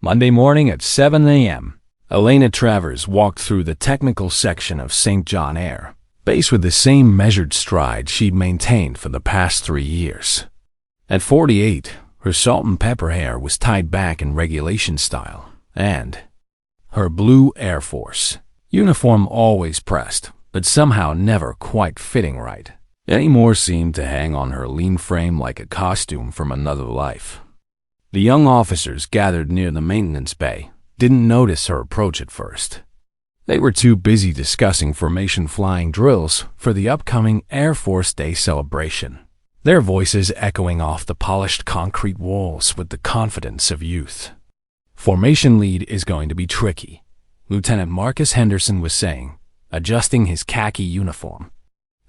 Monday morning at 7 a.m., Elena Travers walked through the technical section of St. John Air Base with the same measured stride she'd maintained for the past 3 years. At 48, her salt and pepper hair was tied back in regulation style, and her blue Air Force uniform, always pressed, but somehow never quite fitting right, anymore, seemed to hang on her lean frame like a costume from another life. The young officers gathered near the maintenance bay didn't notice her approach at first. They were too busy discussing formation flying drills for the upcoming Air Force Day celebration, their voices echoing off the polished concrete walls with the confidence of youth. Formation lead is going to be tricky, Lieutenant Marcus Henderson was saying, adjusting his khaki uniform,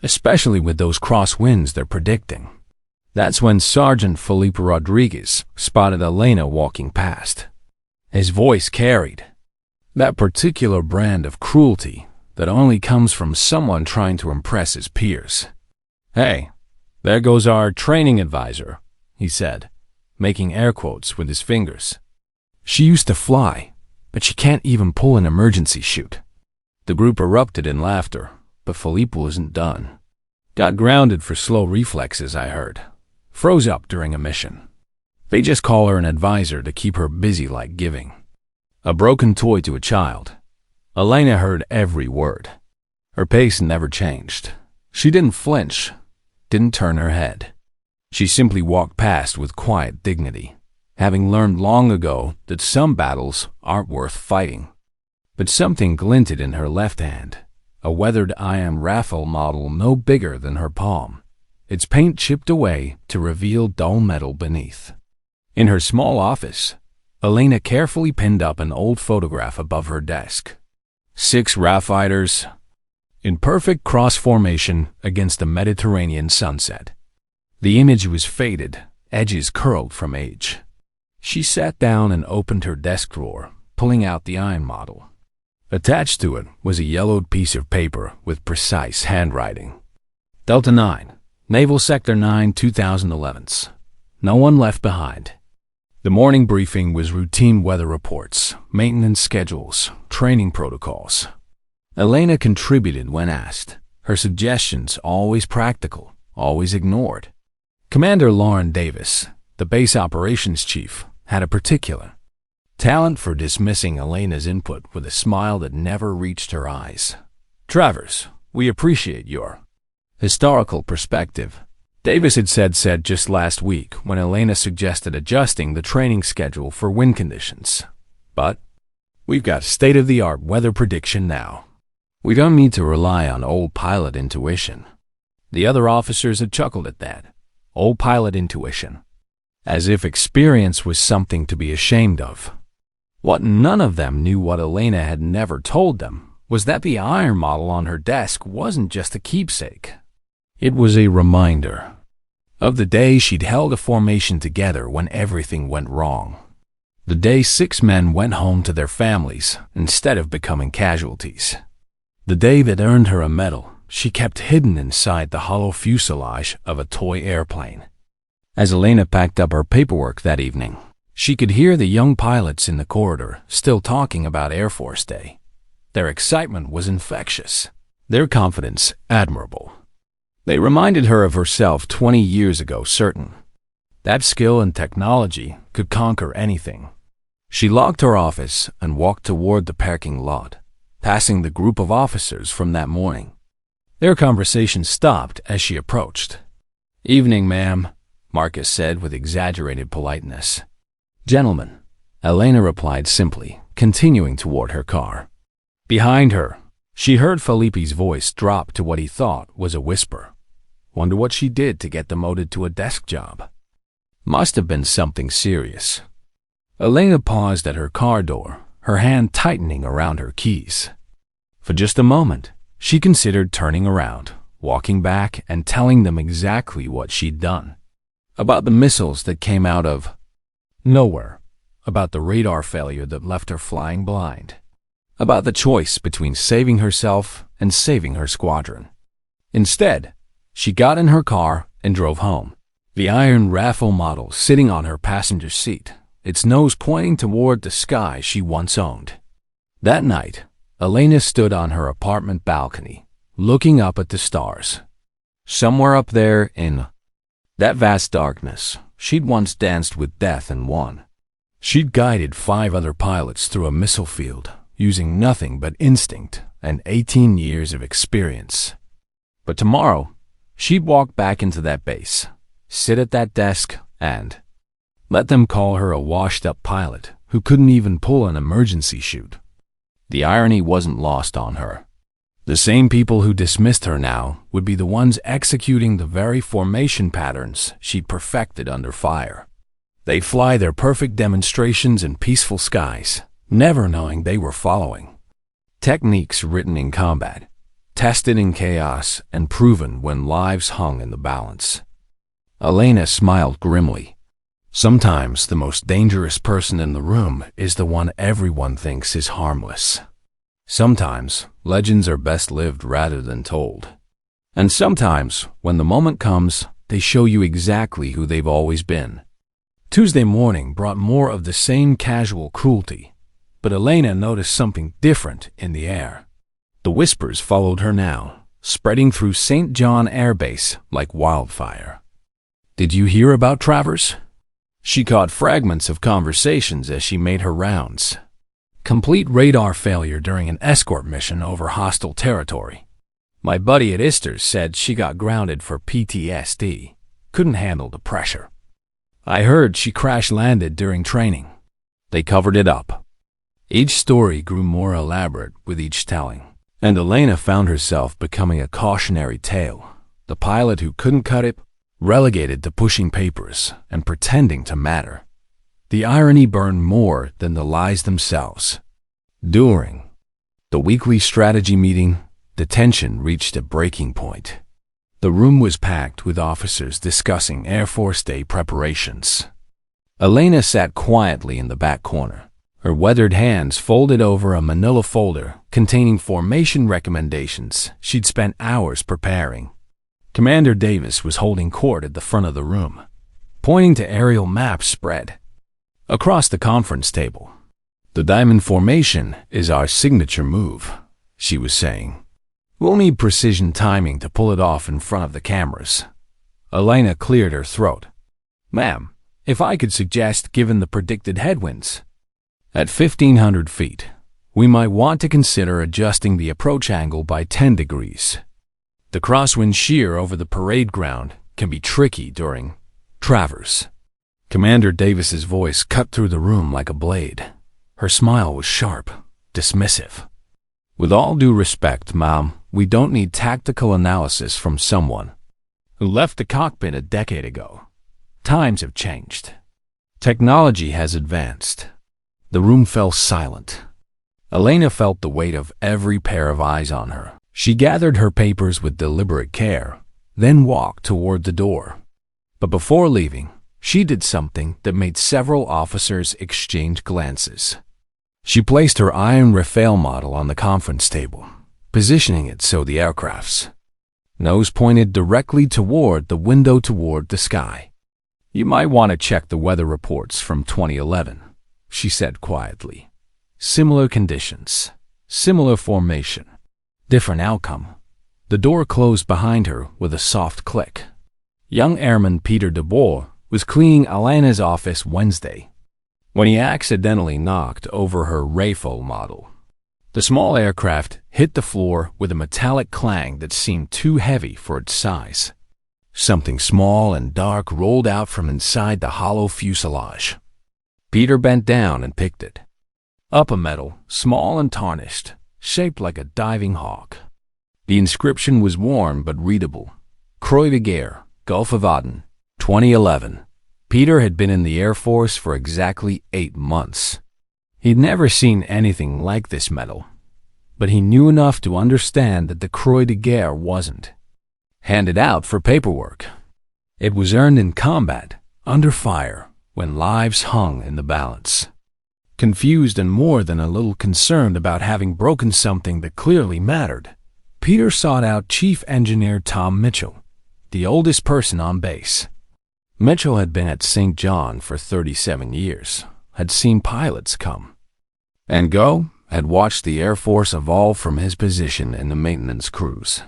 especially with those crosswinds they're predicting. That's when Sergeant Felipe Rodriguez spotted Elena walking past. His voice carried that particular brand of cruelty that only comes from someone trying to impress his peers. "Hey, there goes our training advisor," he said, making air quotes with his fingers. "She used to fly, but she can't even pull an emergency chute." The group erupted in laughter, but Felipe wasn't done. "Got grounded for slow reflexes, I heard. Froze up during a mission. They just call her an advisor to keep her busy like giving a broken toy to a child." Elena heard every word. Her pace never changed. She didn't flinch, didn't turn her head. She simply walked past with quiet dignity, having learned long ago that some battles aren't worth fighting. But something glinted in her left hand, a weathered iron raffle model no bigger than her palm, its paint chipped away to reveal dull metal beneath. In her small office, Elena carefully pinned up an old photograph above her desk. 6 RAF fighters in perfect cross formation against the Mediterranean sunset. The image was faded, edges curled from age. She sat down and opened her desk drawer, pulling out the iron model. Attached to it was a yellowed piece of paper with precise handwriting. Delta 9, Naval Sector 9, 2011s. No one left behind. The morning briefing was routine weather reports, maintenance schedules, training protocols. Elena contributed when asked, her suggestions always practical, always ignored. Commander Lauren Davis, the base operations chief, had a particular talent for dismissing Elena's input with a smile that never reached her eyes. "Travers, we appreciate your historical perspective," Davis had said just last week when Elena suggested adjusting the training schedule for wind conditions. "But we've got state-of-the-art weather prediction now. We don't need to rely on old pilot intuition." The other officers had chuckled at that. Old pilot intuition. As if experience was something to be ashamed of. What none of them knew, what Elena had never told them, was that the iron model on her desk wasn't just a keepsake. It was a reminder of the day she'd held a formation together when everything went wrong. The day 6 men went home to their families instead of becoming casualties. The day that earned her a medal she kept hidden inside the hollow fuselage of a toy airplane. As Elena packed up her paperwork that evening, she could hear the young pilots in the corridor still talking about Air Force Day. Their excitement was infectious, their confidence admirable. They reminded her of herself 20 years ago, certain that skill and technology could conquer anything. She locked her office and walked toward the parking lot, passing the group of officers from that morning. Their conversation stopped as she approached. "Evening, ma'am," Marcus said with exaggerated politeness. "Gentlemen," Elena replied simply, continuing toward her car. Behind her, she heard Felipe's voice drop to what he thought was a whisper. Wonder what she did to get demoted to a desk job. Must have been something serious. Elena paused at her car door, her hand tightening around her keys. For just a moment, she considered turning around, walking back, and telling them exactly what she'd done. About the missiles that came out of nowhere. About the radar failure that left her flying blind. About the choice between saving herself and saving her squadron. Instead, she got in her car and drove home, the iron raffle model sitting on her passenger seat, its nose pointing toward the sky she once owned. That night, Elena stood on her apartment balcony, looking up at the stars. Somewhere up there in that vast darkness, she'd once danced with death and won. She'd guided 5 other pilots through a missile field, using nothing but instinct and 18 years of experience. But tomorrow, she'd walk back into that base, sit at that desk, and let them call her a washed-up pilot who couldn't even pull an emergency chute. The irony wasn't lost on her. The same people who dismissed her now would be the ones executing the very formation patterns she'd perfected under fire. They'd fly their perfect demonstrations in peaceful skies, never knowing they were following techniques written in combat, tested in chaos, and proven when lives hung in the balance. Elena smiled grimly. Sometimes the most dangerous person in the room is the one everyone thinks is harmless. Sometimes legends are best lived rather than told. And sometimes, when the moment comes, they show you exactly who they've always been. Tuesday morning brought more of the same casual cruelty, but Elena noticed something different in the air. The whispers followed her now, spreading through St. John Air Base like wildfire. "Did you hear about Travers?" She caught fragments of conversations as she made her rounds. Complete radar failure during an escort mission over hostile territory. My buddy at Isters said she got grounded for PTSD, couldn't handle the pressure. I heard she crash-landed during training. They covered it up. Each story grew more elaborate with each telling, and Elena found herself becoming a cautionary tale. The pilot who couldn't cut it, relegated to pushing papers and pretending to matter. The irony burned more than the lies themselves. During the weekly strategy meeting, the tension reached a breaking point. The room was packed with officers discussing Air Force Day preparations. Elena sat quietly in the back corner, her weathered hands folded over a manila folder containing formation recommendations she'd spent hours preparing. Commander Davis was holding court at the front of the room, pointing to aerial maps spread across the conference table. "The diamond formation is our signature move," she was saying. "We'll need precision timing to pull it off in front of the cameras." Elena cleared her throat. "Ma'am, if I could suggest, given the predicted headwinds, at 1,500 feet, we might want to consider adjusting the approach angle by 10 degrees. The crosswind shear over the parade ground can be tricky during Travers." Commander Davis's voice cut through the room like a blade. Her smile was sharp, dismissive. "With all due respect, ma'am, we don't need tactical analysis from someone who left the cockpit a decade ago. Times have changed. Technology has advanced." The room fell silent. Elena felt the weight of every pair of eyes on her. She gathered her papers with deliberate care, then walked toward the door. But before leaving, she did something that made several officers exchange glances. She placed her iron Rafale model on the conference table, positioning it so the aircraft's nose pointed directly toward the window toward the sky. "You might want to check the weather reports from 2011, she said quietly. "Similar conditions, similar formation, different outcome." The door closed behind her with a soft click. Young Airman Peter DeBoer was cleaning Elena's office Wednesday when he accidentally knocked over her Rafale model. The small aircraft hit the floor with a metallic clang that seemed too heavy for its size. Something small and dark rolled out from inside the hollow fuselage. Peter bent down and picked it up, a medal, small and tarnished, shaped like a diving hawk. The inscription was worn but readable. Croix de Guerre, Gulf of Aden, 2011. Peter had been in the Air Force for exactly 8 months. He'd never seen anything like this medal, but he knew enough to understand that the Croix de Guerre wasn't handed out for paperwork. It was earned in combat, under fire, when lives hung in the balance. Confused and more than a little concerned about having broken something that clearly mattered, Peter sought out Chief Engineer Tom Mitchell, the oldest person on base. Mitchell had been at St. John for 37 years, had seen pilots come and go, had watched the Air Force evolve from his position in the maintenance crews.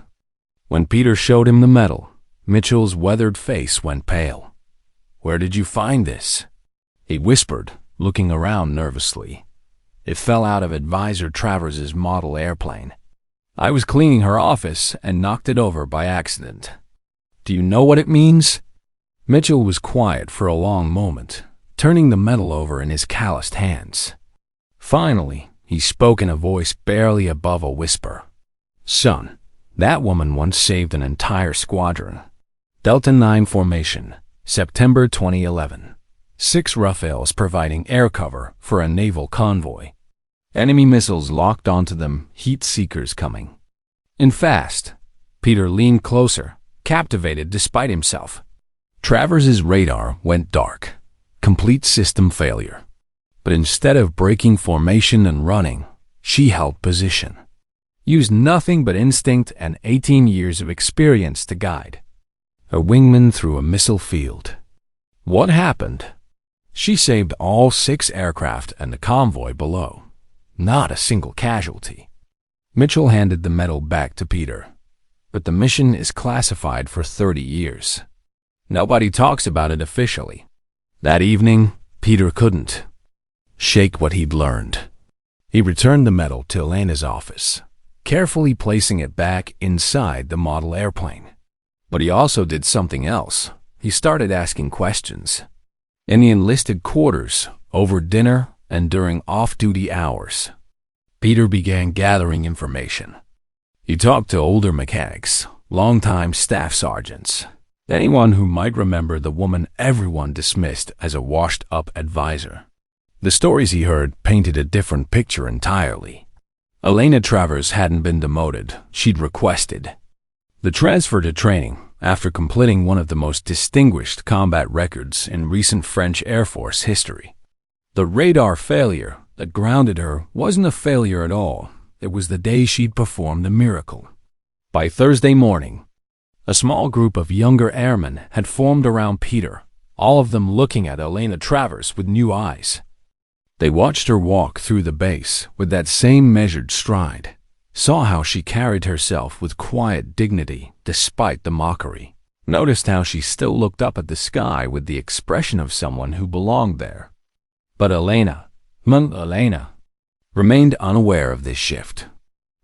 When Peter showed him the medal, Mitchell's weathered face went pale. "Where did you find this?" he whispered, looking around nervously. "It fell out of Advisor Travers' model airplane. I was cleaning her office and knocked it over by accident." "Do you know what it means?" Mitchell was quiet for a long moment, turning the medal over in his calloused hands. Finally, he spoke in a voice barely above a whisper. "Son, that woman once saved an entire squadron. Delta 9 formation, September 2011. 6 Rafales providing air cover for a naval convoy. Enemy missiles locked onto them, heat seekers coming. In fast." Peter leaned closer, captivated despite himself. Travers' radar went dark. Complete system failure. But instead of breaking formation and running, she held position. Used nothing but instinct and 18 years of experience to guide. A wingman through a missile field. What happened? She saved all 6 aircraft and the convoy below. Not a single casualty. Mitchell handed the medal back to Peter. But the mission is classified for 30 years. Nobody talks about it officially. That evening, Peter couldn't shake what he'd learned. He returned the medal to Elena's office, carefully placing it back inside the model airplane. But he also did something else. He started asking questions. In the enlisted quarters, over dinner, and during off-duty hours, Peter began gathering information. He talked to older mechanics, longtime staff sergeants, anyone who might remember the woman everyone dismissed as a washed-up advisor. The stories he heard painted a different picture entirely. Elena Travers hadn't been demoted, she'd requested the transfer to training after completing one of the most distinguished combat records in recent French Air Force history. The radar failure that grounded her wasn't a failure at all. It was the day she'd performed the miracle. By Thursday morning, a small group of younger airmen had formed around Peter, all of them looking at Elena Travers with new eyes. They watched her walk through the base with that same measured stride, saw how she carried herself with quiet dignity despite the mockery, noticed how she still looked up at the sky with the expression of someone who belonged there. But Elena remained unaware of this shift.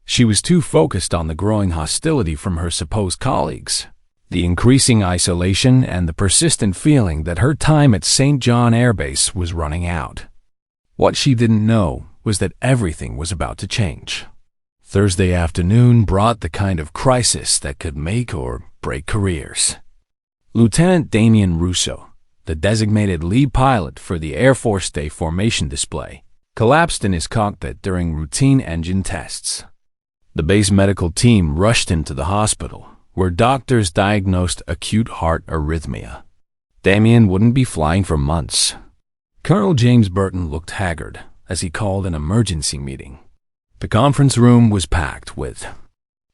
She was too focused on the growing hostility from her supposed colleagues, the increasing isolation, and the persistent feeling that her time at St. John Air Base was running out. What she didn't know was that everything was about to change. Thursday afternoon brought the kind of crisis that could make or break careers. Lieutenant Damien Rousseau, the designated lead pilot for the Air Force Day formation display, collapsed in his cockpit during routine engine tests. The base medical team rushed him to the hospital, where doctors diagnosed acute heart arrhythmia. Damien wouldn't be flying for months. Colonel James Burton looked haggard as he called an emergency meeting. The conference room was packed with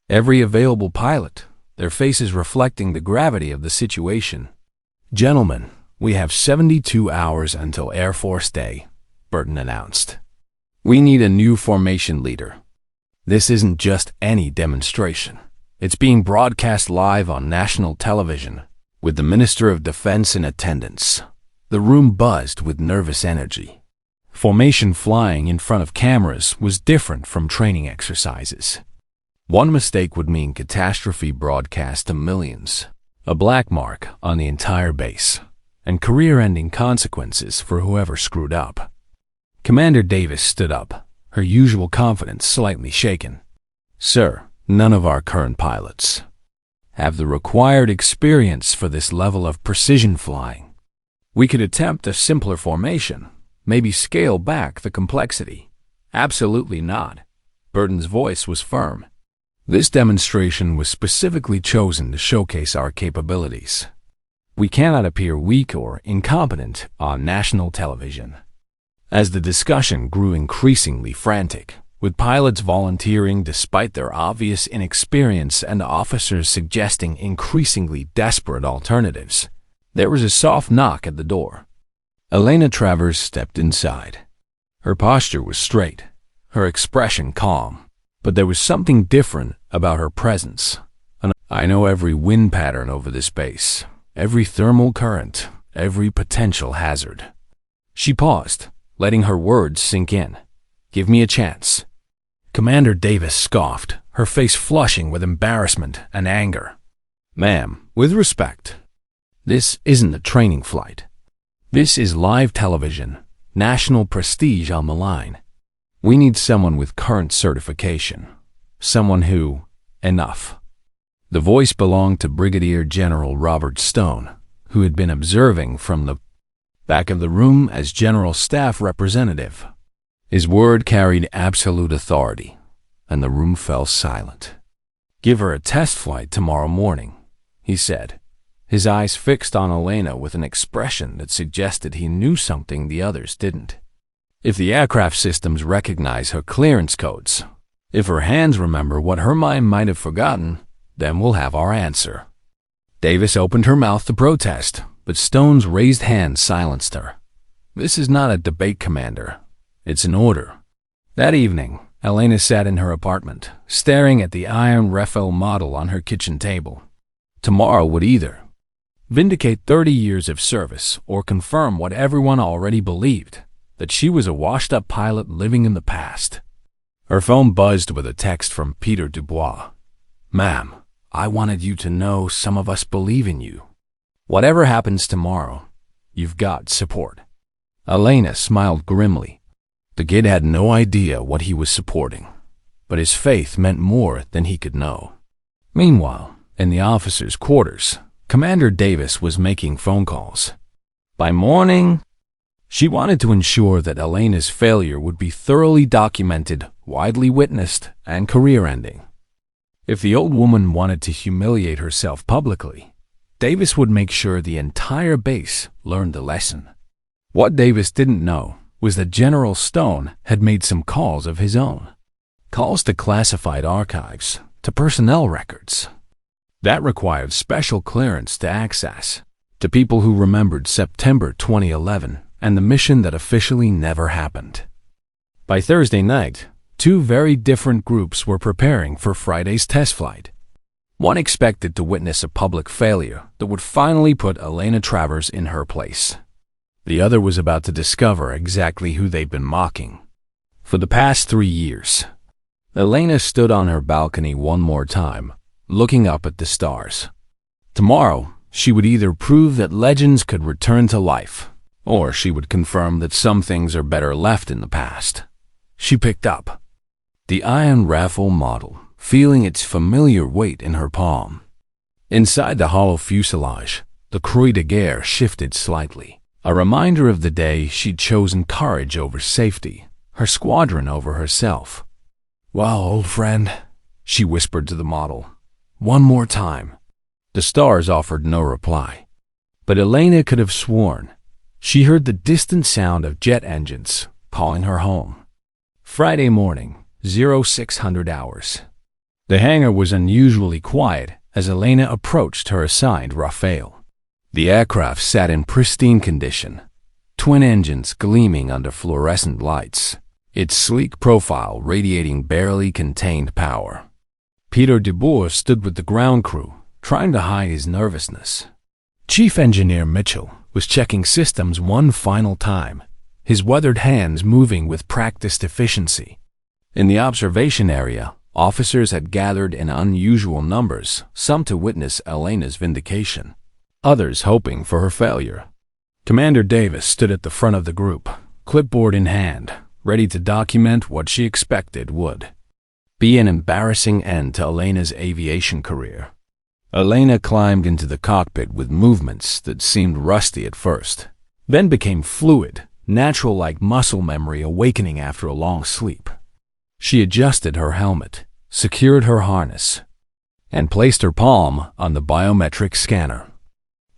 every available pilot, their faces reflecting the gravity of the situation. "Gentlemen, we have 72 hours until Air Force Day," Burton announced. "We need a new formation leader. This isn't just any demonstration. It's being broadcast live on national television, with the Minister of Defense in attendance." The room buzzed with nervous energy. Formation flying in front of cameras was different from training exercises. One mistake would mean catastrophe broadcast to millions, a black mark on the entire base, and career-ending consequences for whoever screwed up. Commander Davis stood up, her usual confidence slightly shaken. "Sir, none of our current pilots have the required experience for this level of precision flying. We could attempt a simpler formation, maybe scale back the complexity." "Absolutely not." Burton's voice was firm. "This demonstration was specifically chosen to showcase our capabilities. We cannot appear weak or incompetent on national television." As the discussion grew increasingly frantic, with pilots volunteering despite their obvious inexperience and officers suggesting increasingly desperate alternatives, there was a soft knock at the door. Elena Travers stepped inside. Her posture was straight, her expression calm, but there was something different about her presence. I know every wind pattern over this base, every thermal current, every potential hazard. She paused, letting her words sink in. Give me a chance. Commander Davis scoffed, her face flushing with embarrassment and anger. Ma'am, with respect, this isn't a training flight. This is live television, national prestige on the line. We need someone with current certification, someone who, enough. The voice belonged to Brigadier General Robert Stone, who had been observing from the back of the room as General Staff Representative. His word carried absolute authority, and the room fell silent. Give her a test flight tomorrow morning, he said, his eyes fixed on Elena with an expression that suggested he knew something the others didn't. If the aircraft systems recognize her clearance codes, if her hands remember what her mind might have forgotten, then we'll have our answer. Davis opened her mouth to protest, but Stone's raised hand silenced her. This is not a debate, Commander. It's an order. That evening, Elena sat in her apartment, staring at the iron Raphael model on her kitchen table. Tomorrow would either vindicate 30 years of service or confirm what everyone already believed, that she was a washed-up pilot living in the past. Her phone buzzed with a text from Peter Dubois. Ma'am, I wanted you to know some of us believe in you. Whatever happens tomorrow, you've got support. Elena smiled grimly. The kid had no idea what he was supporting, but his faith meant more than he could know. Meanwhile, in the officers' quarters, Commander Davis was making phone calls. By morning, she wanted to ensure that Elena's failure would be thoroughly documented, widely witnessed, and career-ending. If the old woman wanted to humiliate herself publicly, Davis would make sure the entire base learned the lesson. What Davis didn't know was that General Stone had made some calls of his own. Calls to classified archives, to personnel records. That required special clearance to access, to people who remembered September 2011 and the mission that officially never happened. By Thursday night, two very different groups were preparing for Friday's test flight. One expected to witness a public failure that would finally put Elena Travers in her place. The other was about to discover exactly who they'd been mocking. For the past 3 years, Elena stood on her balcony one more time, looking up at the stars. Tomorrow, she would either prove that legends could return to life, or she would confirm that some things are better left in the past. She picked up the iron Raphael model, feeling its familiar weight in her palm. Inside the hollow fuselage, the Croix de Guerre shifted slightly, a reminder of the day she'd chosen courage over safety, her squadron over herself. Well, old friend, she whispered to the model. One more time. The stars offered no reply, but Elena could have sworn she heard the distant sound of jet engines calling her home. Friday morning, 0600 hours. The hangar was unusually quiet as Elena approached her assigned Raphael. The aircraft sat in pristine condition, twin engines gleaming under fluorescent lights, its sleek profile radiating barely contained power. Peter Dubois stood with the ground crew, trying to hide his nervousness. Chief Engineer Mitchell was checking systems one final time, his weathered hands moving with practiced efficiency. In the observation area, officers had gathered in unusual numbers, some to witness Elena's vindication, others hoping for her failure. Commander Davis stood at the front of the group, clipboard in hand, ready to document what she expected would be an embarrassing end to Elena's aviation career. Elena climbed into the cockpit with movements that seemed rusty at first, then became fluid, natural like muscle memory awakening after a long sleep. She adjusted her helmet, secured her harness, and placed her palm on the biometric scanner.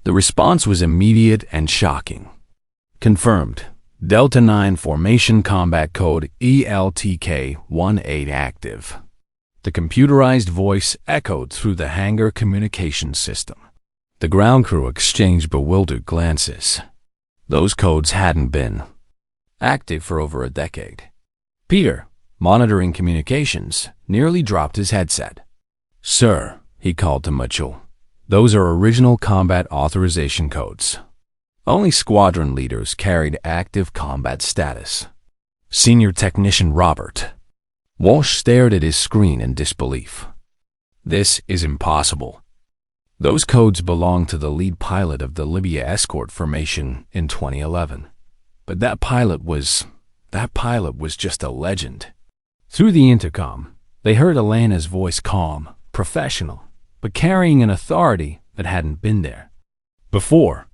The response was immediate and shocking. Confirmed. Delta 9 Formation Combat Code ELTK-18 active. The computerized voice echoed through the hangar communication system. The ground crew exchanged bewildered glances. Those codes hadn't been active for over a decade. Peter, monitoring communications, nearly dropped his headset. "Sir," he called to Mitchell, "those are original combat authorization codes. Only squadron leaders carried active combat status." Senior Technician Robert Walsh stared at his screen in disbelief. "This is impossible. Those codes belong to the lead pilot of the Libya escort formation in 2011. But that pilot was just a legend." Through the intercom, they heard Elena's voice, calm, professional, but carrying an authority that hadn't been there before.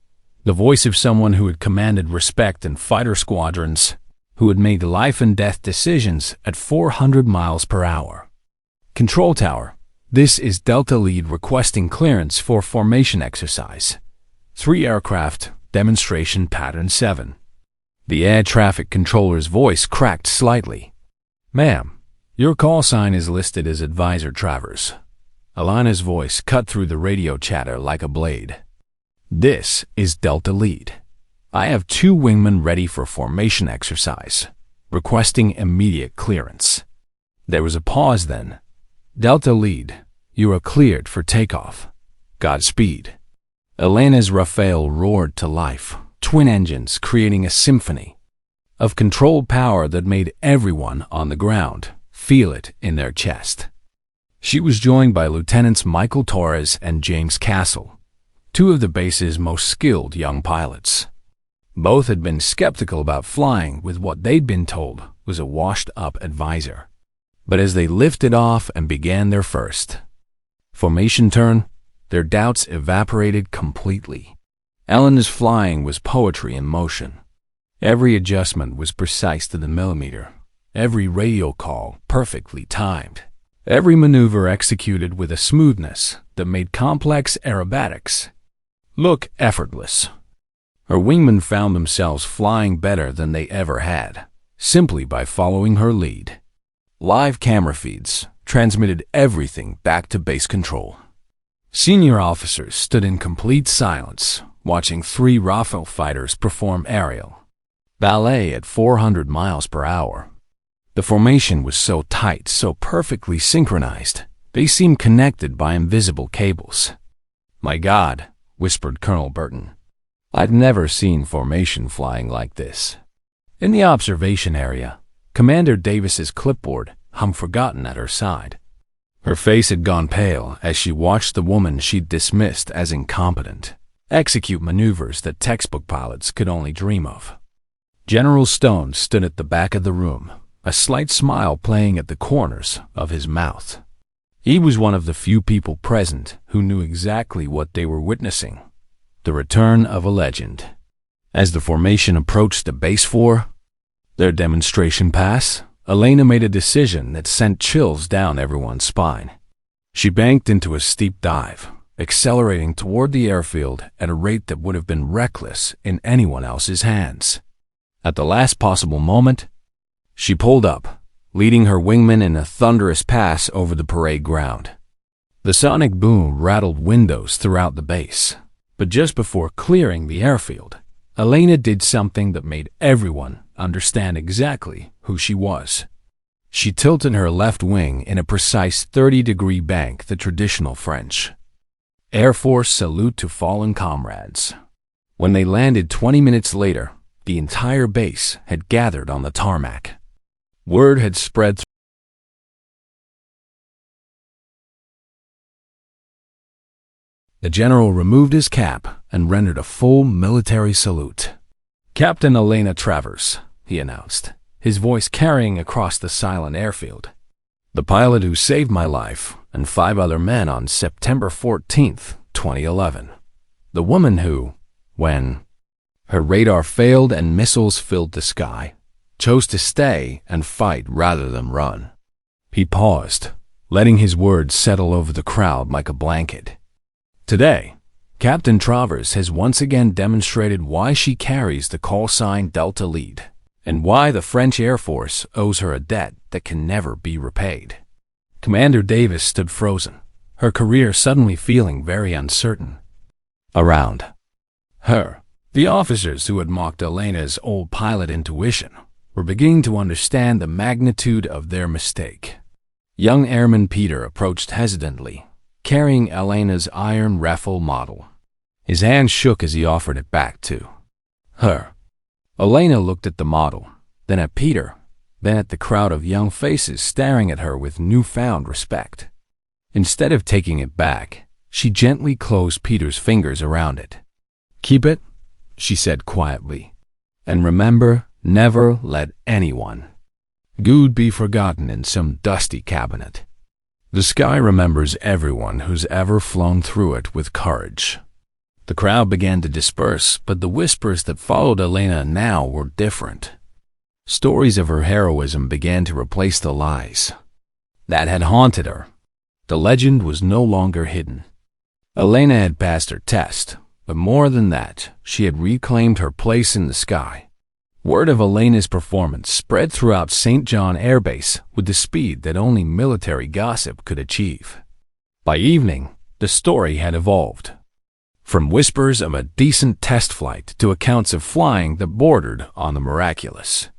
The voice of someone who had commanded respect in fighter squadrons, who had made life-and-death decisions at 400 miles per hour. "Control tower, this is Delta Lead requesting clearance for formation exercise. 3 aircraft, demonstration pattern 7. The air traffic controller's voice cracked slightly. "Ma'am, your call sign is listed as Advisor Travers." Elena's voice cut through the radio chatter like a blade. "This is Delta Lead. I have 2 wingmen ready for formation exercise, requesting immediate clearance." There was a pause then. "Delta Lead, you are cleared for takeoff. Godspeed." Elena's Rafale roared to life, twin engines creating a symphony of controlled power that made everyone on the ground feel it in their chest. She was joined by Lieutenants Michael Torres and James Castle, 2 of the base's most skilled young pilots. Both had been skeptical about flying with what they'd been told was a washed-up advisor. But as they lifted off and began their first formation turn, their doubts evaporated completely. Elena's flying was poetry in motion. Every adjustment was precise to the millimeter, every radio call perfectly timed, every maneuver executed with a smoothness that made complex aerobatics look effortless. Her wingmen found themselves flying better than they ever had, simply by following her lead. Live camera feeds transmitted everything back to base control. Senior officers stood in complete silence, watching 3 Rafale fighters perform aerial ballet at 400 miles per hour. The formation was so tight, so perfectly synchronized, they seemed connected by invisible cables. "My God," whispered Colonel Burton. "I'd never seen formation flying like this." In the observation area, Commander Davis's clipboard hung forgotten at her side. Her face had gone pale as she watched the woman she'd dismissed as incompetent execute maneuvers that textbook pilots could only dream of. General Stone stood at the back of the room, a slight smile playing at the corners of his mouth. He was one of the few people present who knew exactly what they were witnessing: the return of a legend. As the formation approached the base 4, their demonstration pass, Elena made a decision that sent chills down everyone's spine. She banked into a steep dive, accelerating toward the airfield at a rate that would have been reckless in anyone else's hands. At the last possible moment, she pulled up, leading her wingmen in a thunderous pass over the parade ground. The sonic boom rattled windows throughout the base, but just before clearing the airfield, Elena did something that made everyone understand exactly who she was. She tilted her left wing in a precise 30-degree bank, the traditional French Air Force salute to fallen comrades. When they landed 20 minutes later, the entire base had gathered on the tarmac. Word had spread. The general removed his cap and rendered a full military salute. "Captain Elena Travers," he announced, his voice carrying across the silent airfield. "The pilot who saved my life and 5 other men on September 14th, 2011. The woman who, when her radar failed and missiles filled the sky, chose to stay and fight rather than run." He paused, letting his words settle over the crowd like a blanket. Today, Captain Travers has once again demonstrated why she carries the call sign Delta Lead, and why the French Air Force owes her a debt that can never be repaid. Commander Davis stood frozen, her career suddenly feeling very uncertain. Around her, The officers who had mocked Elena's old pilot intuition were beginning to understand the magnitude of their mistake. Young Airman Peter approached hesitantly, carrying Elena's iron raffle model. His hand shook as he offered it back to her. Elena looked at the model, then at Peter, then at the crowd of young faces staring at her with newfound respect. Instead of taking it back, she gently closed Peter's fingers around it. "Keep it," she said quietly, "and remember, never let anyone. Good be forgotten in some dusty cabinet. The sky remembers everyone who's ever flown through it with courage." The crowd began to disperse, but the whispers that followed Elena now were different. Stories of her heroism began to replace the lies that had haunted her. The legend was no longer hidden. Elena had passed her test, but more than that, she had reclaimed her place in the sky. Word of Elena's performance spread throughout St. John Air Base with the speed that only military gossip could achieve. By evening, the story had evolved. From whispers of a decent test flight to accounts of flying that bordered on the miraculous.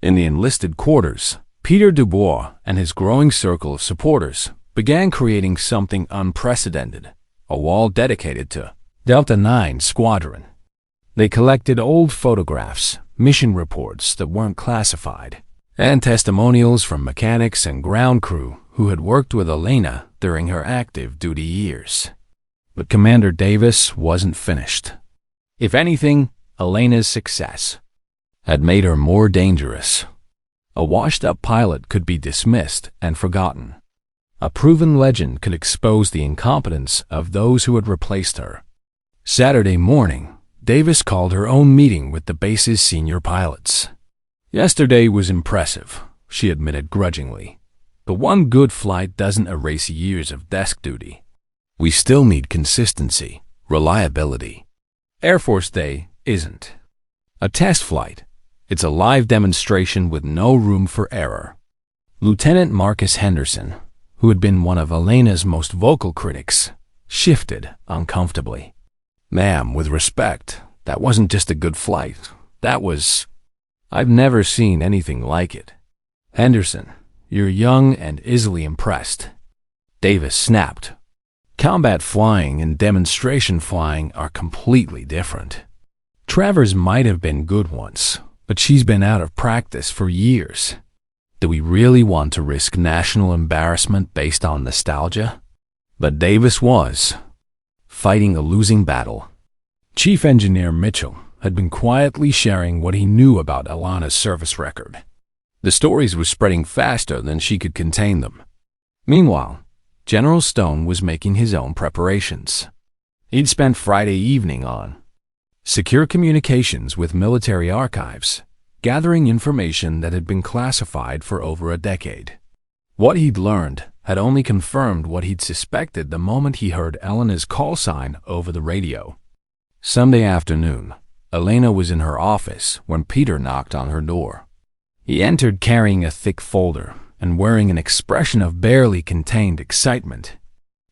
In the enlisted quarters, Peter Dubois and his growing circle of supporters began creating something unprecedented, a wall dedicated to Delta 9 Squadron. They collected old photographs, mission reports that weren't classified, and testimonials from mechanics and ground crew who had worked with Elena during her active duty years. But Commander Davis wasn't finished. If anything, Elena's success had made her more dangerous. A washed-up pilot could be dismissed and forgotten. A proven legend could expose the incompetence of those who had replaced her. Saturday morning, Davis called her own meeting with the base's senior pilots. "Yesterday was impressive," she admitted grudgingly. "But one good flight doesn't erase years of desk duty. We still need consistency, reliability. Air Force Day isn't a test flight. It's a live demonstration with no room for error." Lieutenant Marcus Henderson, who had been one of Elena's most vocal critics, shifted uncomfortably. "Ma'am, with respect, that wasn't just a good flight. That was... I've never seen anything like it." "Henderson, you're young and easily impressed," Davis snapped. "Combat flying and demonstration flying are completely different. Travers might have been good once, but she's been out of practice for years. Do we really want to risk national embarrassment based on nostalgia?" But Davis was fighting a losing battle. Chief Engineer Mitchell had been quietly sharing what he knew about Elena's service record. The stories were spreading faster than she could contain them. Meanwhile, General Stone was making his own preparations. He'd spent Friday evening on secure communications with military archives, gathering information that had been classified for over a decade. What he'd learned had only confirmed what he'd suspected the moment he heard Elena's call sign over the radio. Sunday afternoon, Elena was in her office when Peter knocked on her door. He entered carrying a thick folder and wearing an expression of barely contained excitement.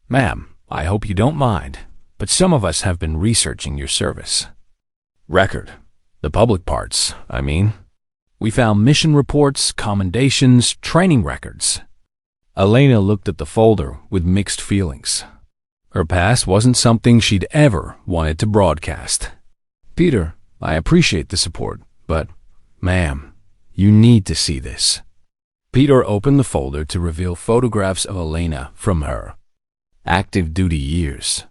"Ma'am, I hope you don't mind, but some of us have been researching your service record. The public parts, I mean. We found mission reports, commendations, training records." Elena looked at the folder with mixed feelings. Her past wasn't something she'd ever wanted to broadcast. "Peter, I appreciate the support, but, ma'am, you need to see this." Peter opened the folder to reveal photographs of Elena from her active duty years.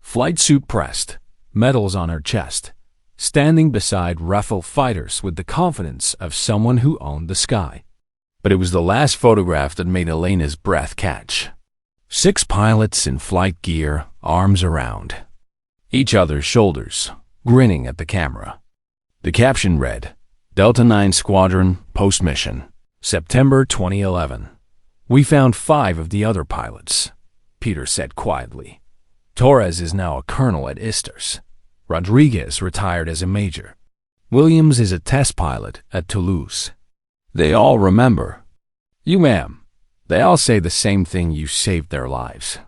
Flight suit pressed, medals on her chest, standing beside Rafale fighters with the confidence of someone who owned the sky. But it was the last photograph that made Elena's breath catch. 6 pilots in flight gear, arms around each other's shoulders, grinning at the camera. The caption read, "Delta 9 Squadron, post-mission, September 2011. We found 5 of the other pilots," Peter said quietly. "Torres is now a colonel at Isters. Rodriguez retired as a major. Williams is a test pilot at Toulouse. They all remember you, ma'am. They all say the same thing: you saved their lives."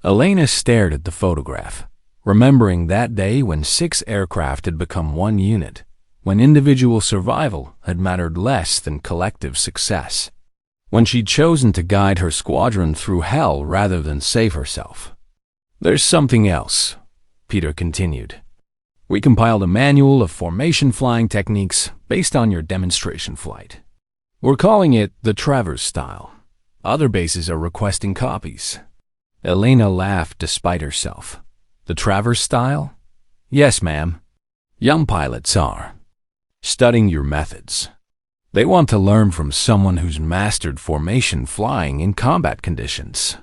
Elena stared at the photograph, remembering that day when 6 aircraft had become one unit, when individual survival had mattered less than collective success, when she'd chosen to guide her squadron through hell rather than save herself. "There's something else," Peter continued. "We compiled a manual of formation flying techniques based on your demonstration flight. We're calling it the Travers style. Other bases are requesting copies." Elena laughed despite herself. "The Travers style?" "Yes, ma'am. Young pilots are studying your methods. They want to learn from someone who's mastered formation flying in combat conditions."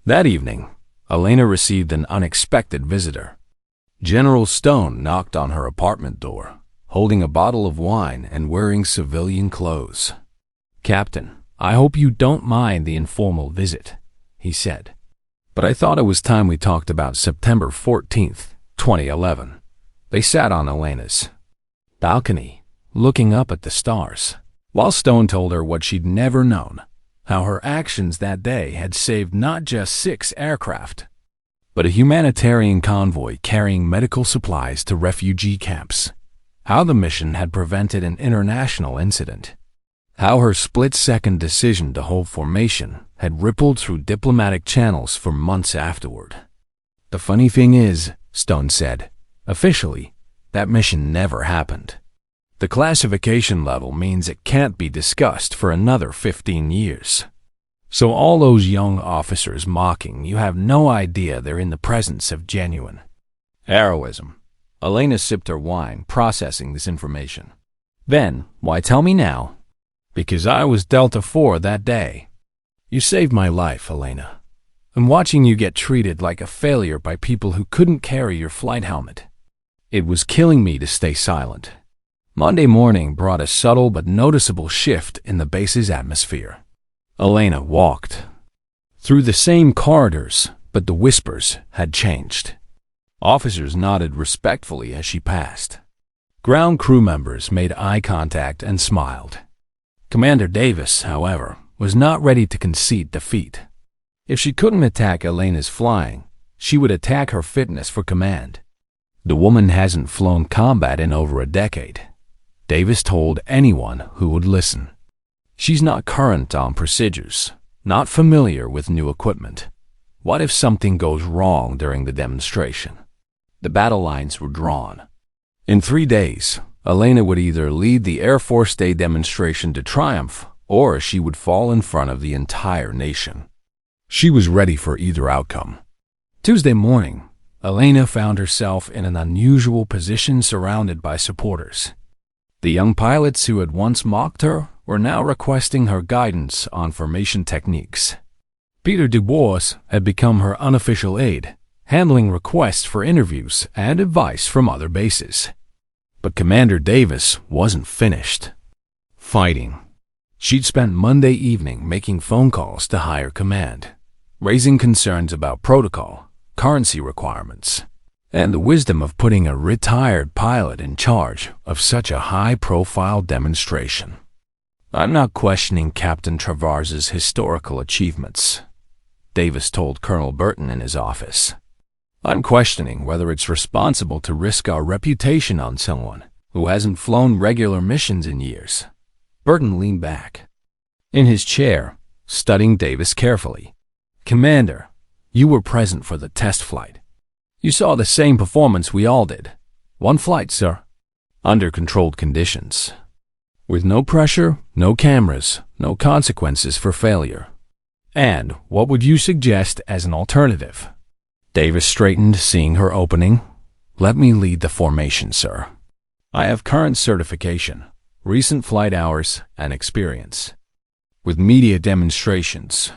That evening, Elena received an unexpected visitor. General Stone knocked on her apartment door, holding a bottle of wine and wearing civilian clothes. "Captain, I hope you don't mind the informal visit," he said. "But I thought it was time we talked about September 14th, 2011. They sat on Elena's balcony, looking up at the stars, while Stone told her what she'd never known, how her actions that day had saved not just 6 aircraft, but a humanitarian convoy carrying medical supplies to refugee camps, how the mission had prevented an international incident, how her split-second decision to hold formation had rippled through diplomatic channels for months afterward. "The funny thing is," Stone said, "officially, that mission never happened. The classification level means it can't be discussed for another 15 years. So all those young officers mocking you have no idea they're in the presence of genuine heroism." Elena sipped her wine, processing this information. "Then, why tell me now?" "Because I was Delta 4 that day. You saved my life, Elena. And watching you get treated like a failure by people who couldn't carry your flight helmet, it was killing me to stay silent." Monday morning brought a subtle but noticeable shift in the base's atmosphere. Elena walked through the same corridors, but the whispers had changed. Officers nodded respectfully as she passed. Ground crew members made eye contact and smiled. Commander Davis, however, was not ready to concede defeat. If she couldn't attack Elena's flying, she would attack her fitness for command. "The woman hasn't flown combat in over a decade," Davis told anyone who would listen. "She's not current on procedures, not familiar with new equipment. What if something goes wrong during the demonstration?" The battle lines were drawn. In 3 days, Elena would either lead the Air Force Day demonstration to triumph, or she would fall in front of the entire nation. She was ready for either outcome. Tuesday morning, Elena found herself in an unusual position surrounded by supporters. The young pilots who had once mocked her were now requesting her guidance on formation techniques. Peter Dubois had become her unofficial aide, handling requests for interviews and advice from other bases. But Commander Davis wasn't finished fighting. She'd spent Monday evening making phone calls to higher command, raising concerns about protocol, currency requirements, and the wisdom of putting a retired pilot in charge of such a high-profile demonstration. "I'm not questioning Captain Travers's historical achievements," Davis told Colonel Burton in his office. "I'm questioning whether it's responsible to risk our reputation on someone who hasn't flown regular missions in years." Burton leaned back in his chair, studying Davis carefully. "Commander, you were present for the test flight. You saw the same performance we all did. One flight, sir. Under controlled conditions. With no pressure, no cameras, no consequences for failure. And what would you suggest as an alternative?" Davis straightened, seeing her opening. "Let me lead the formation, sir. I have current certification, recent flight hours, and experience with media demonstrations.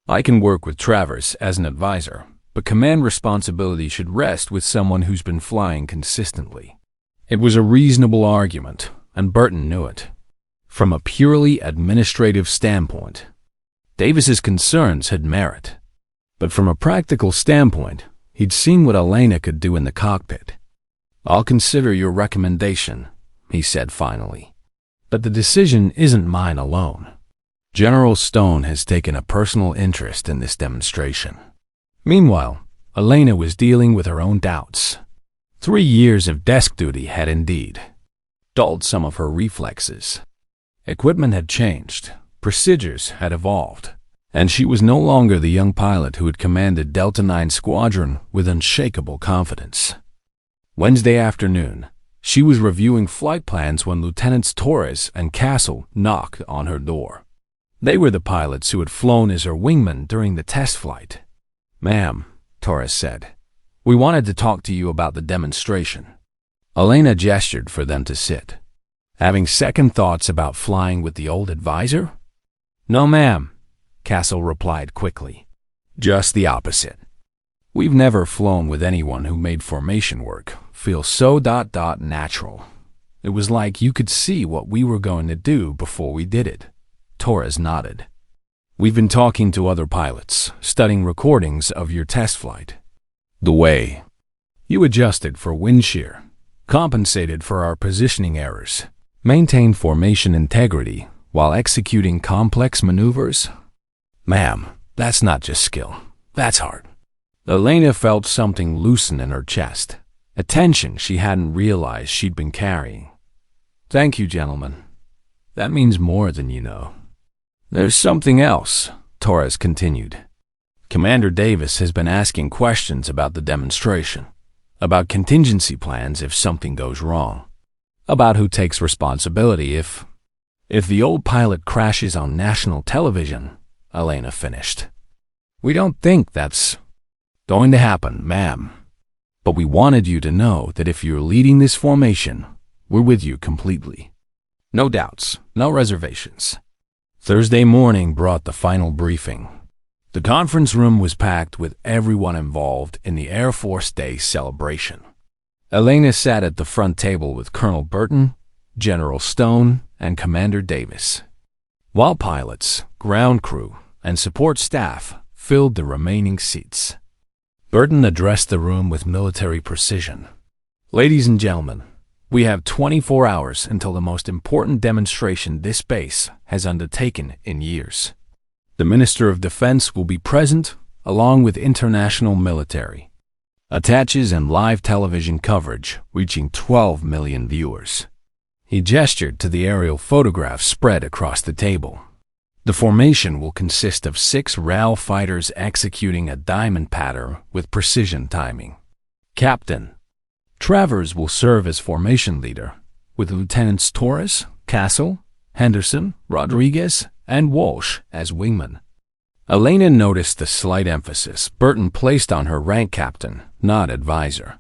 I can work with Travers as an advisor, but command responsibility should rest with someone who's been flying consistently." It was a reasonable argument, and Burton knew it. From a purely administrative standpoint, Davis's concerns had merit. But from a practical standpoint, he'd seen what Elena could do in the cockpit. "I'll consider your recommendation," he said finally. "But the decision isn't mine alone. General Stone has taken a personal interest in this demonstration." Meanwhile, Elena was dealing with her own doubts. 3 years of desk duty had indeed dulled some of her reflexes. Equipment had changed, procedures had evolved, and she was no longer the young pilot who had commanded Delta 9 Squadron with unshakable confidence. Wednesday afternoon, she was reviewing flight plans when Lieutenants Torres and Castle knocked on her door. They were the pilots who had flown as her wingmen during the test flight. "Ma'am," Torres said, "we wanted to talk to you about the demonstration." Elena gestured for them to sit. Having second thoughts about flying with the old advisor? "No, ma'am," Castle replied quickly. "Just the opposite. We've never flown with anyone who made formation work feel so natural. It was like you could see what we were going to do before we did it." Torres nodded. "We've been talking to other pilots, studying recordings of your test flight. The way you adjusted for wind shear, compensated for our positioning errors, maintained formation integrity while executing complex maneuvers. Ma'am, that's not just skill, that's heart." Elena felt something loosen in her chest, a tension she hadn't realized she'd been carrying. "Thank you, gentlemen. That means more than you know." "There's something else," Torres continued. "Commander Davis has been asking questions about the demonstration, about contingency plans if something goes wrong, about who takes responsibility if the old pilot crashes on national television," Elena finished. "We don't think that's going to happen, ma'am. But we wanted you to know that if you're leading this formation, we're with you completely. No doubts, no reservations." Thursday morning brought the final briefing. The conference room was packed with everyone involved in the Air Force Day celebration. Elena sat at the front table with Colonel Burton, General Stone, and Commander Davis, while pilots, ground crew, and support staff filled the remaining seats. Burton addressed the room with military precision. "Ladies and gentlemen, we have 24 hours until the most important demonstration this base has undertaken in years. The Minister of Defense will be present, along with international military attaches and live television coverage reaching 12 million viewers." He gestured to the aerial photographs spread across the table. "The formation will consist of 6 RAL fighters executing a diamond pattern with precision timing. Captain Travers will serve as formation leader, with Lieutenants Torres, Castle, Henderson, Rodriguez, and Walsh as wingmen." Elena noticed the slight emphasis Burton placed on her rank captain, not advisor.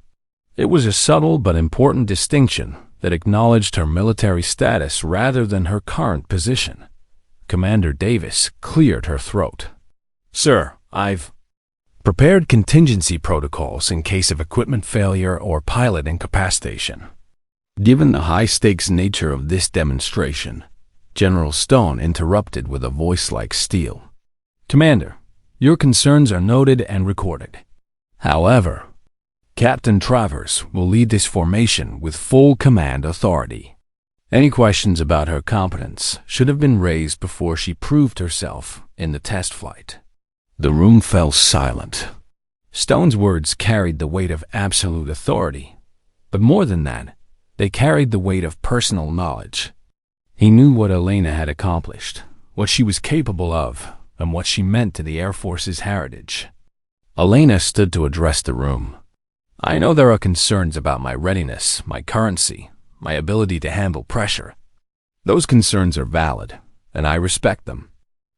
It was a subtle but important distinction that acknowledged her military status rather than her current position. Commander Davis cleared her throat. "Sir, I've prepared contingency protocols in case of equipment failure or pilot incapacitation." Given the high-stakes nature of this demonstration, General Stone interrupted with a voice like steel. "Commander, your concerns are noted and recorded. However, Captain Travers will lead this formation with full command authority. Any questions about her competence should have been raised before she proved herself in the test flight." The room fell silent. Stone's words carried the weight of absolute authority, but more than that, they carried the weight of personal knowledge. He knew what Elena had accomplished, what she was capable of, and what she meant to the Air Force's heritage. Elena stood to address the room. "I know there are concerns about my readiness, my currency, my ability to handle pressure. Those concerns are valid, and I respect them.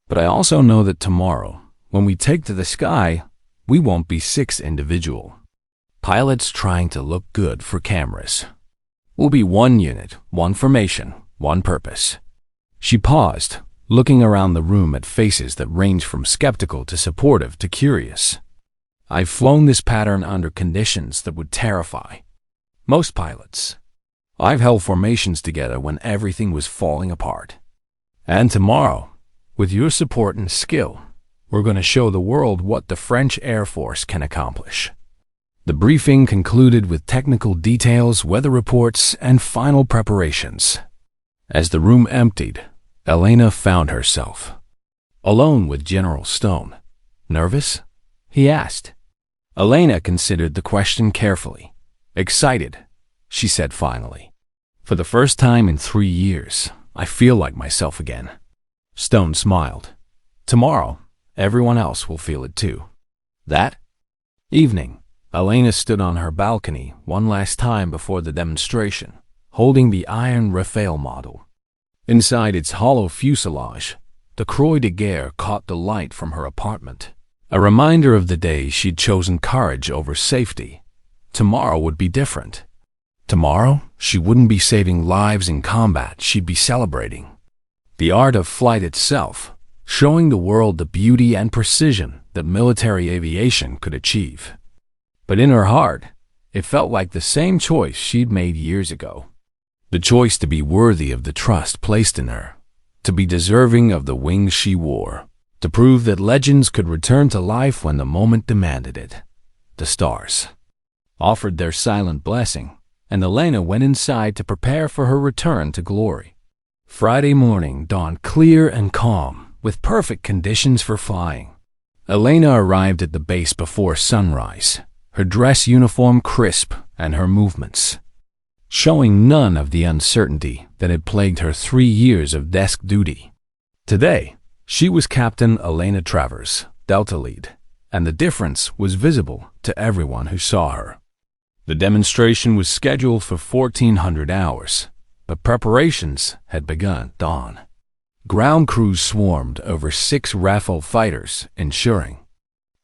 But I also know that tomorrow, when we take to the sky, we won't be 6 individual pilots trying to look good for cameras. We'll be 1 unit, 1 formation, 1 purpose." She paused, looking around the room at faces that ranged from skeptical to supportive to curious. "I've flown this pattern under conditions that would terrify most pilots. I've held formations together when everything was falling apart. And tomorrow, with your support and skill, we're going to show the world what the French Air Force can accomplish." The briefing concluded with technical details, weather reports, and final preparations. As the room emptied, Elena found herself alone with General Stone. "Nervous?" he asked. Elena considered the question carefully. Excited, she said finally. For the first time in 3 years, I feel like myself again. Stone smiled. Tomorrow, everyone else will feel it too. That evening, Elena stood on her balcony one last time before the demonstration, holding the iron Rafale model. Inside its hollow fuselage, the Croix de Guerre caught the light from her apartment, a reminder of the day she'd chosen courage over safety. Tomorrow would be different. Tomorrow, she wouldn't be saving lives in combat, she'd be celebrating the art of flight itself, showing the world the beauty and precision that military aviation could achieve. But in her heart, it felt like the same choice she'd made years ago. The choice to be worthy of the trust placed in her, to be deserving of the wings she wore, to prove that legends could return to life when the moment demanded it. The stars offered their silent blessing, and Elena went inside to prepare for her return to glory. Friday morning dawned clear and calm, with perfect conditions for flying. Elena arrived at the base before sunrise, her dress uniform crisp and her movements showing none of the uncertainty that had plagued her 3 years of desk duty. Today, she was Captain Elena Travers, Delta Lead, and the difference was visible to everyone who saw her. The demonstration was scheduled for 1400 hours, but preparations had begun at dawn. Ground crews swarmed over 6 Rafale fighters, ensuring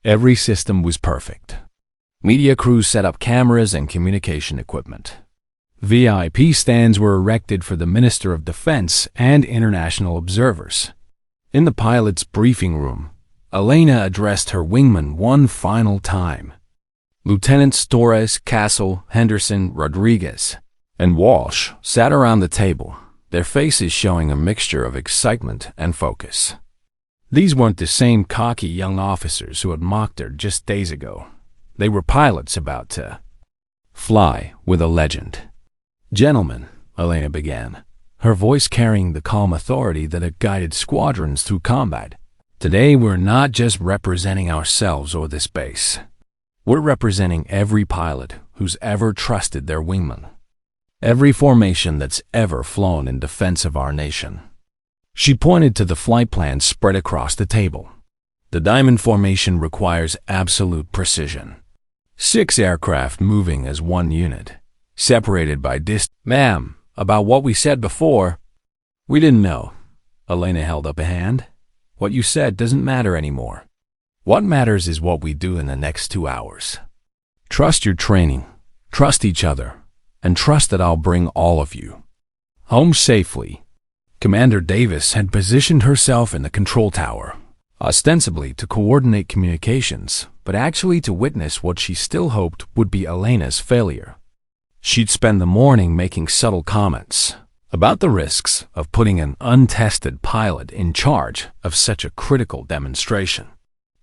every system was perfect. Media crews set up cameras and communication equipment. VIP stands were erected for the Minister of Defense and international observers. In the pilot's briefing room, Elena addressed her wingman one final time. Lieutenants Torres, Castle, Henderson, Rodriguez, and Walsh sat around the table, their faces showing a mixture of excitement and focus. These weren't the same cocky young officers who had mocked her just days ago. They were pilots about to fly with a legend. "Gentlemen," Elena began, her voice carrying the calm authority that had guided squadrons through combat. "Today we're not just representing ourselves or this base. We're representing every pilot who's ever trusted their wingman. Every formation that's ever flown in defense of our nation." She pointed to the flight plans spread across the table. The diamond formation requires absolute precision. 6 aircraft moving as one unit, separated by distance. "Ma'am, about what we said before." "We didn't know." Elena held up a hand. "What you said doesn't matter anymore. What matters is what we do in the next 2 hours. Trust your training, trust each other, and trust that I'll bring all of you home safely." Commander Davis had positioned herself in the control tower, ostensibly to coordinate communications, but actually to witness what she still hoped would be Elena's failure. She'd spend the morning making subtle comments about the risks of putting an untested pilot in charge of such a critical demonstration.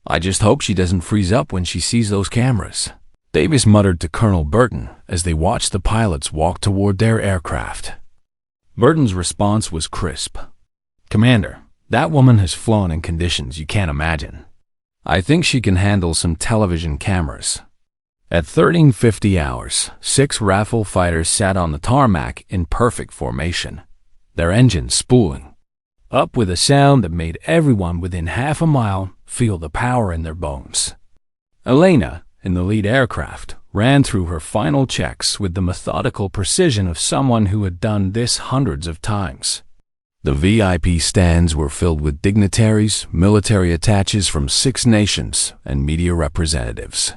"I just hope she doesn't freeze up when she sees those cameras," Davis muttered to Colonel Burton as they watched the pilots walk toward their aircraft. Burton's response was crisp. "Commander, that woman has flown in conditions you can't imagine. I think she can handle some television cameras." At 1350 hours, 6 Rafale fighters sat on the tarmac in perfect formation, their engines spooling up with a sound that made everyone within half a mile feel the power in their bones. Elena, in the lead aircraft, ran through her final checks with the methodical precision of someone who had done this hundreds of times. The VIP stands were filled with dignitaries, military attaches from 6 nations, and media representatives.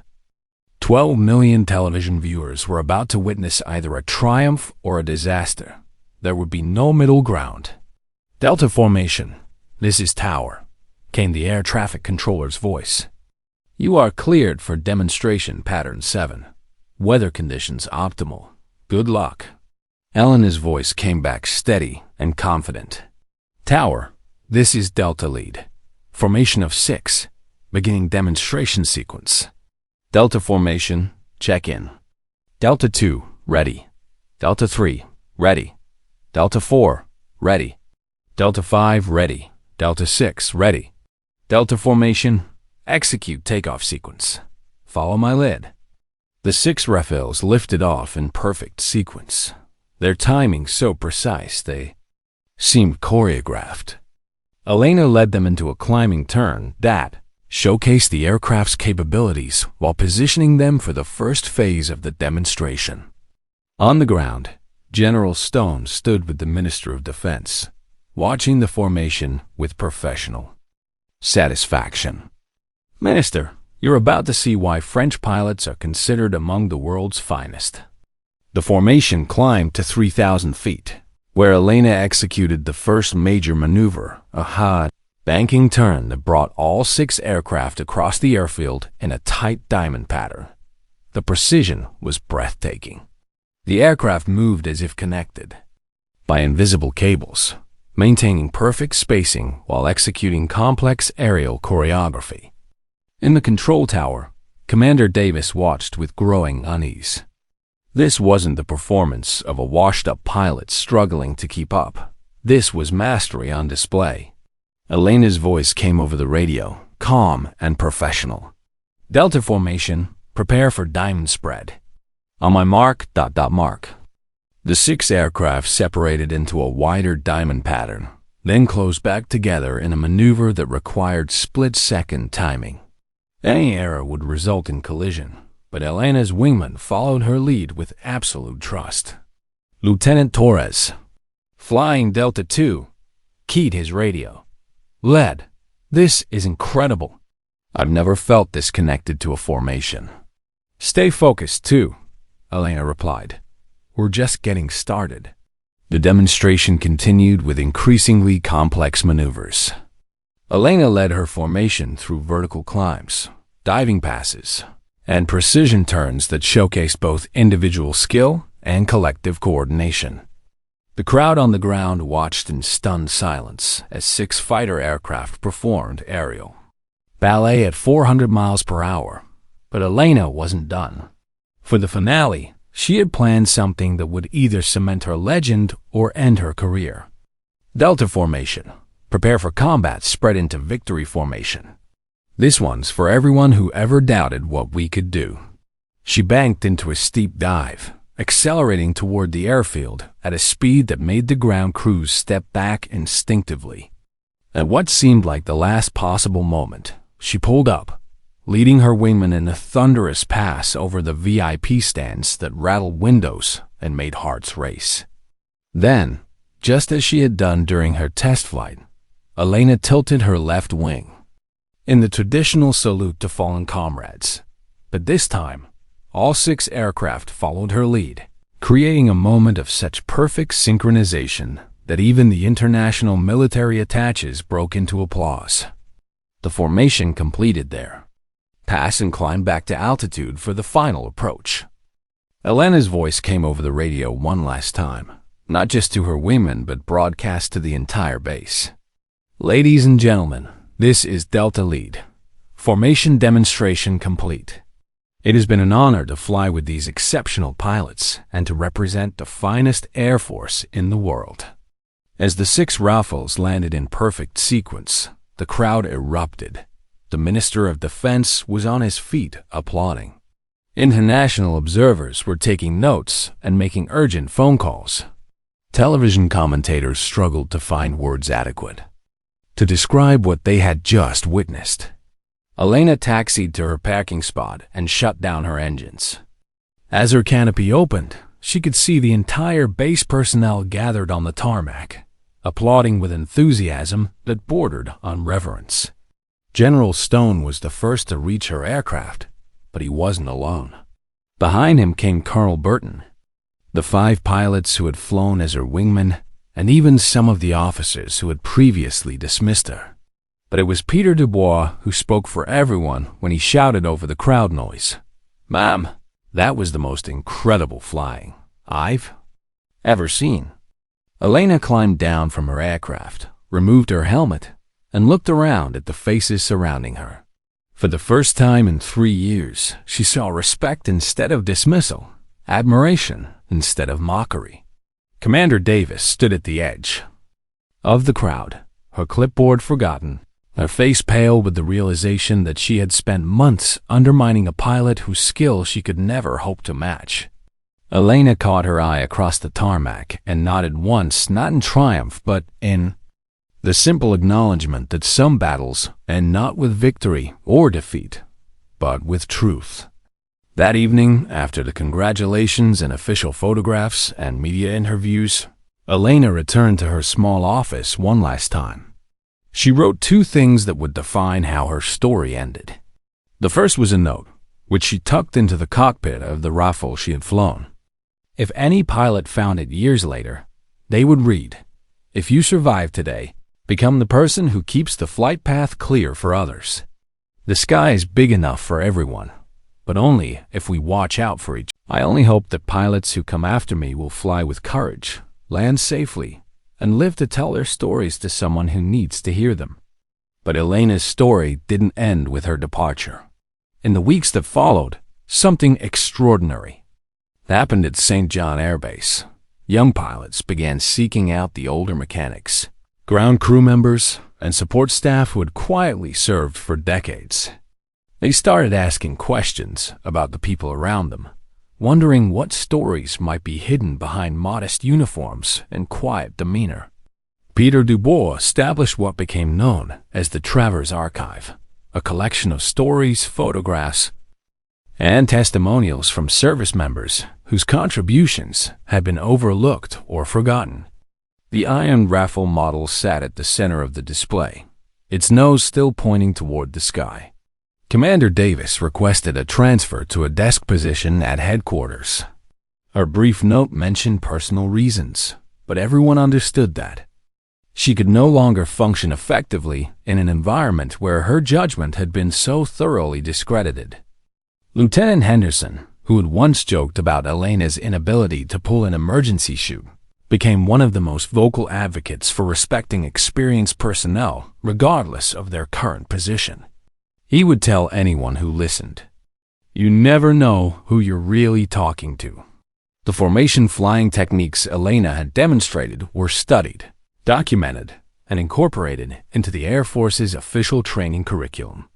12 million television viewers were about to witness either a triumph or a disaster. There would be no middle ground. "Delta formation, this is Tower," came the air traffic controller's voice. "You are cleared for demonstration pattern 7. Weather conditions optimal. Good luck." Elena's voice came back steady and confident. "Tower, this is Delta Lead. Formation of 6, beginning demonstration sequence. Delta formation, check in. Delta 2, ready. Delta 3, ready. Delta 4, ready. Delta 5, ready. Delta 6, ready. Delta formation, execute takeoff sequence. Follow my lead." The 6 Rafales lifted off in perfect sequence, their timing so precise they seemed choreographed. Elena led them into a climbing turn that showcased the aircraft's capabilities while positioning them for the first phase of the demonstration. On the ground, General Stone stood with the Minister of Defense, watching the formation with professional satisfaction. "Minister, you're about to see why French pilots are considered among the world's finest." The formation climbed to 3,000 feet, where Elena executed the first major maneuver, a hard, banking turn that brought all 6 aircraft across the airfield in a tight diamond pattern. The precision was breathtaking. The aircraft moved as if connected by invisible cables, maintaining perfect spacing while executing complex aerial choreography. In the control tower, Commander Davis watched with growing unease. This wasn't the performance of a washed-up pilot struggling to keep up. This was mastery on display. Elena's voice came over the radio, calm and professional. "Delta formation, prepare for diamond spread. On my mark, ... mark." The 6 aircraft separated into a wider diamond pattern, then closed back together in a maneuver that required split-second timing. Any error would result in collision, but Elena's wingman followed her lead with absolute trust. Lieutenant Torres, flying Delta II, keyed his radio. "Lead, this is incredible. I've never felt this connected to a formation." "Stay focused, too," Elena replied. "We're just getting started." The demonstration continued with increasingly complex maneuvers. Elena led her formation through vertical climbs, diving passes, and precision turns that showcased both individual skill and collective coordination. The crowd on the ground watched in stunned silence as 6 fighter aircraft performed aerial ballet at 400 miles per hour. But Elena wasn't done. For the finale, she had planned something that would either cement her legend or end her career. Delta formation. Prepare for combat spread into victory formation. This one's for everyone who ever doubted what we could do. She banked into a steep dive, accelerating toward the airfield at a speed that made the ground crews step back instinctively. At what seemed like the last possible moment, she pulled up, leading her wingman in a thunderous pass over the VIP stands that rattled windows and made hearts race. Then, just as she had done during her test flight, Elena tilted her left wing in the traditional salute to fallen comrades. But this time, all 6 aircraft followed her lead, creating a moment of such perfect synchronization that even the international military attaches broke into applause. The formation completed there. Pass and climb back to altitude for the final approach. Elena's voice came over the radio one last time, not just to her wingman but broadcast to the entire base. "Ladies and gentlemen, this is Delta Lead. Formation demonstration complete. It has been an honor to fly with these exceptional pilots and to represent the finest Air Force in the world." As the 6 Rafales landed in perfect sequence, the crowd erupted. The Minister of Defense was on his feet applauding. International observers were taking notes and making urgent phone calls. Television commentators struggled to find words adequate to describe what they had just witnessed. Elena taxied to her parking spot and shut down her engines. As her canopy opened, she could see the entire base personnel gathered on the tarmac, applauding with enthusiasm that bordered on reverence. General Stone was the first to reach her aircraft, but he wasn't alone. Behind him came Colonel Burton, the 5 pilots who had flown as her wingmen, and even some of the officers who had previously dismissed her. But it was Peter Dubois who spoke for everyone when he shouted over the crowd noise, "Ma'am, that was the most incredible flying I've ever seen." Elena climbed down from her aircraft, removed her helmet, and looked around at the faces surrounding her. For the first time in 3 years, she saw respect instead of dismissal, admiration instead of mockery. Commander Davis stood at the edge of the crowd, her clipboard forgotten, her face pale with the realization that she had spent months undermining a pilot whose skill she could never hope to match. Elena caught her eye across the tarmac and nodded once, not in triumph, but in the simple acknowledgement that some battles end not with victory or defeat, but with truth. That evening, after the congratulations and official photographs and media interviews, Elena returned to her small office one last time. She wrote 2 things that would define how her story ended. The first was a note, which she tucked into the cockpit of the Rafale she had flown. If any pilot found it years later, they would read, "If you survive today, become the person who keeps the flight path clear for others." The sky is big enough for everyone, but only if we watch out for each other. I only hope that pilots who come after me will fly with courage, land safely, and live to tell their stories to someone who needs to hear them. But Elena's story didn't end with her departure. In the weeks that followed, something extraordinary happened at St. John Air Base. Young pilots began seeking out the older mechanics, ground crew members, and support staff who had quietly served for decades. They started asking questions about the people around them, wondering what stories might be hidden behind modest uniforms and quiet demeanor. Peter Dubois established what became known as the Travers Archive, a collection of stories, photographs, and testimonials from service members whose contributions had been overlooked or forgotten. The iron Rafale model sat at the center of the display, its nose still pointing toward the sky. Commander Davis requested a transfer to a desk position at headquarters. Her brief note mentioned personal reasons, but everyone understood that she could no longer function effectively in an environment where her judgment had been so thoroughly discredited. Lieutenant Henderson, who had once joked about Elena's inability to pull an emergency chute, became one of the most vocal advocates for respecting experienced personnel regardless of their current position. He would tell anyone who listened, "You never know who you're really talking to." The formation flying techniques Elena had demonstrated were studied, documented, and incorporated into the Air Force's official training curriculum.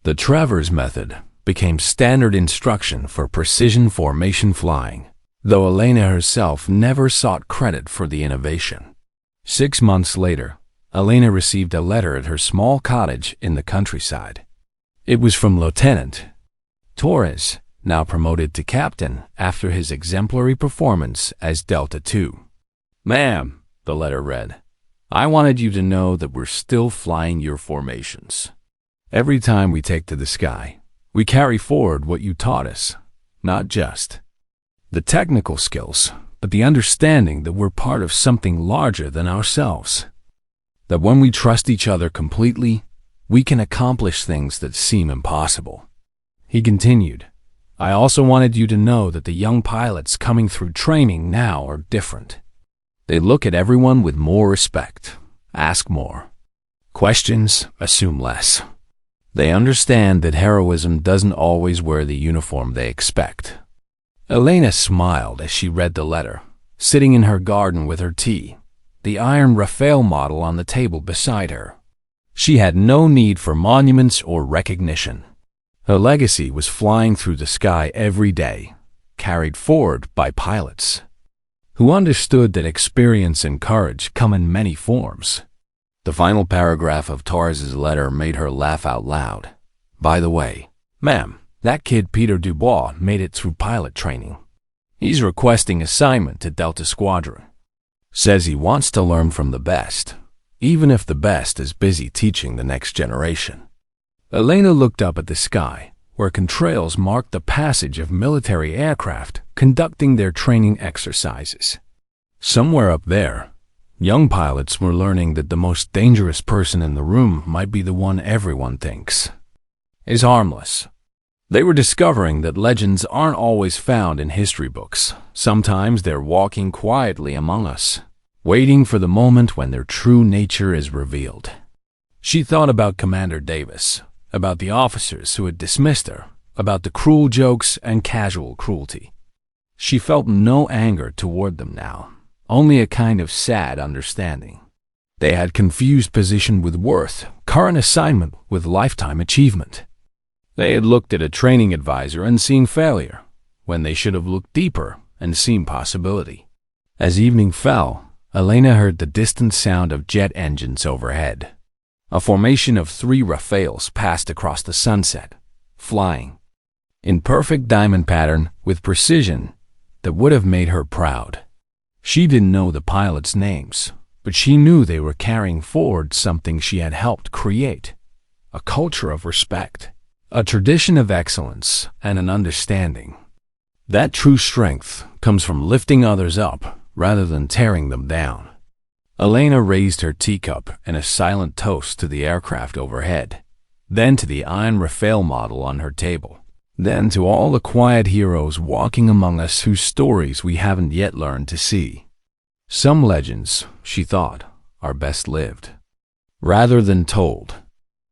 The Travers method became standard instruction for precision formation flying, though Elena herself never sought credit for the innovation. 6 months later, Elena received a letter at her small cottage in the countryside. It was from Lieutenant Torres, now promoted to captain after his exemplary performance as Delta II. "Ma'am," the letter read, "I wanted you to know that we're still flying your formations. Every time we take to the sky, we carry forward what you taught us, not just the technical skills, but the understanding that we're part of something larger than ourselves. That when we trust each other completely, we can accomplish things that seem impossible." He continued, "I also wanted you to know that the young pilots coming through training now are different. They look at everyone with more respect, ask more questions, assume less. They understand that heroism doesn't always wear the uniform they expect." Elena smiled as she read the letter, sitting in her garden with her tea, the iron Rafale model on the table beside her. She had no need for monuments or recognition. Her legacy was flying through the sky every day, carried forward by pilots who understood that experience and courage come in many forms. The final paragraph of Torres's letter made her laugh out loud. "By the way, ma'am, that kid Peter Dubois made it through pilot training. He's requesting assignment to Delta Squadron. Says he wants to learn from the best, even if the best is busy teaching the next generation." Elena looked up at the sky, where contrails marked the passage of military aircraft conducting their training exercises. Somewhere up there, young pilots were learning that the most dangerous person in the room might be the one everyone thinks is harmless. They were discovering that legends aren't always found in history books. Sometimes they're walking quietly among us, waiting for the moment when their true nature is revealed. She thought about Commander Davis, about the officers who had dismissed her, about the cruel jokes and casual cruelty. She felt no anger toward them now, only a kind of sad understanding. They had confused position with worth, current assignment with lifetime achievement. They had looked at a training advisor and seen failure, when they should have looked deeper and seen possibility. As evening fell, Elena heard the distant sound of jet engines overhead. A formation of 3 Rafales passed across the sunset, flying in perfect diamond pattern with precision that would have made her proud. She didn't know the pilots' names, but she knew they were carrying forward something she had helped create: a culture of respect, a tradition of excellence, and an understanding that true strength comes from lifting others up rather than tearing them down. Elena raised her teacup in a silent toast to the aircraft overhead, then to the iron Rafale model on her table, then to all the quiet heroes walking among us whose stories we haven't yet learned to see. Some legends, she thought, are best lived rather than told.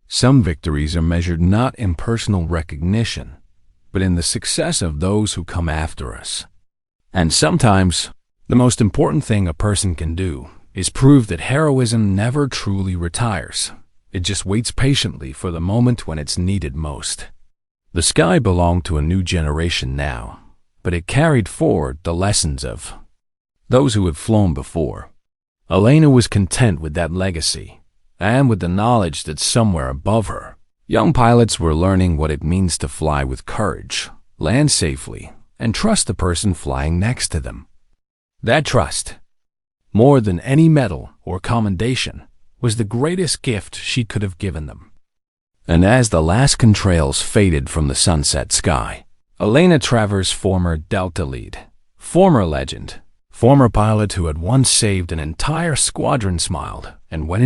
Some victories are measured not in personal recognition, but in the success of those who come after us. And sometimes, the most important thing a person can do is prove that heroism never truly retires. It just waits patiently for the moment when it's needed most. The sky belonged to a new generation now, but it carried forward the lessons of those who had flown before. Elena was content with that legacy, and with the knowledge that somewhere above her, young pilots were learning what it means to fly with courage, land safely, and trust the person flying next to them. That trust, more than any medal or commendation, was the greatest gift she could have given them. And as the last contrails faded from the sunset sky, Elena Travers' former Delta lead, former legend, former pilot who had once saved an entire squadron, smiled and went